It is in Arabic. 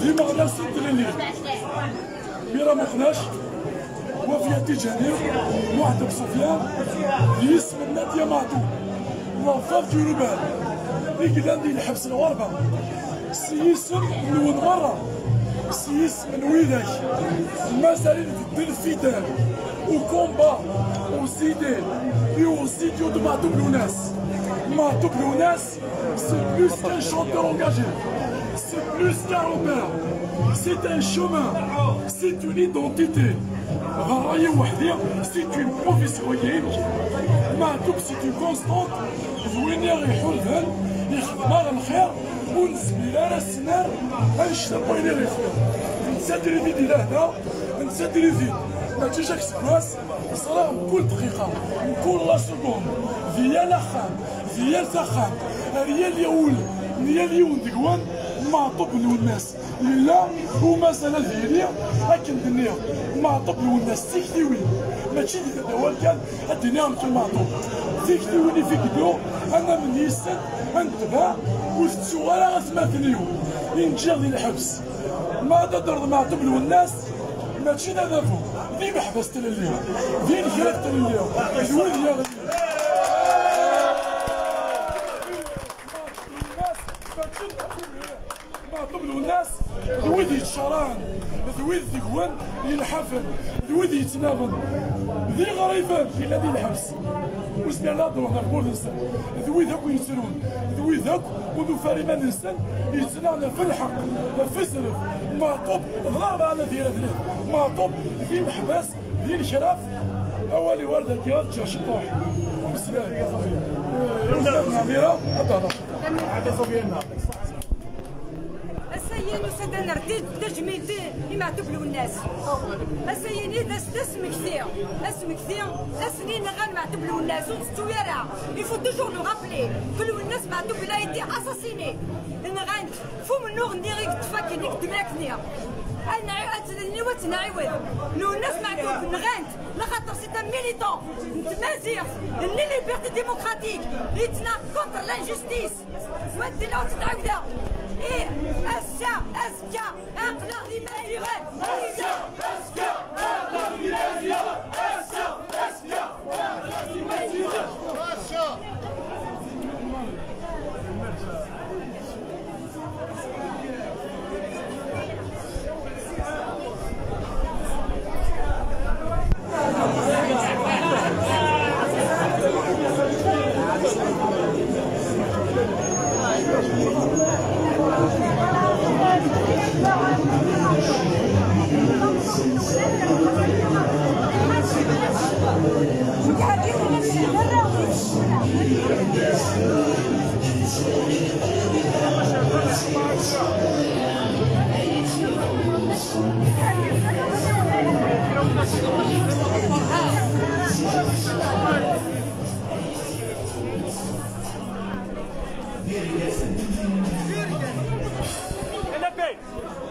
في مغنى سد الليل بيرا مخناش وفي تيجاني وحدة بسفيان يسم نادية معتو لافاف جنوبان رجلان ديال الحبس الغربة سيسم من ود مرة سيسم من ويدك مازالين في الفدان وكومبا وزيدين وزيديو دو معتو بلوناس معتو بلوناس سي بلوس كان شونتور انجاجي c'est plus qu'un repère, c'est un chemin, c'est une identité. غراية وحدة c'est une profession يعينك معتوب c'est une constante وين يريحو الذهن يخدم على الخير ونسبي على السنار غنشتغل وين يريحو نسادري في ديال هنا نسادري في ما تجيش هاك سكواس صرا كل دقيقة كل لا سكوند ديال اخام ديال تخام ريال يول ديال يون ديكوان معطوب الناس لا ومازال الهيريا لكن الدنيا معطوب الناس تيكتيوي ماشي دابا كان الدنيا مثل معطوب تيكتيوني في كدو انا من يسن نتباع والسؤال غتماثليو ينجي ديال الحبس ما تضرب معطوب الناس ماشي نذافو ذي محبس تلليو ذي الكراك تلليو الولد يا معطوب الناس ذويذ يتشران ذويذ ذكوان ينحفل ذويذ يتنابن ذي غريبان إلا ذي الحبس وزنا لا دوحنا نقول الإنسان ذويذ هاكو يتسرون ذويذ هاكو وذو فارمان الإنسان يتنانا في الحق في السلف معطوب ضرب على ذي رذله معطوب ذي الحباس ذي الشراف أولي وردة كيات جا شطوح بسم الله يا صفية أستاذ نعميرة هذا صفينا السيين وسادنا رديد تجميدي لما تبلو الناس السييني اسم كثير السنين غان مع تبلو الناس وتستويرا يفو توجور لو رابلي كل الناس مع تبلا يدي اساسيني نغان فو منو غنديريك تفاكينيك دماكني انا عاتني وتنعيود لو الناس معدوب نغانت لخاطر سي ان ميليتون نتمازيغ لي ليبرتي ديموكراتيك يتنا كونتر لانجستيس ودينا وتتعاودا إيه أزكى أقلع لما يغاد أزكى أقلع لما يغاد أزكى أقلع لما يغاد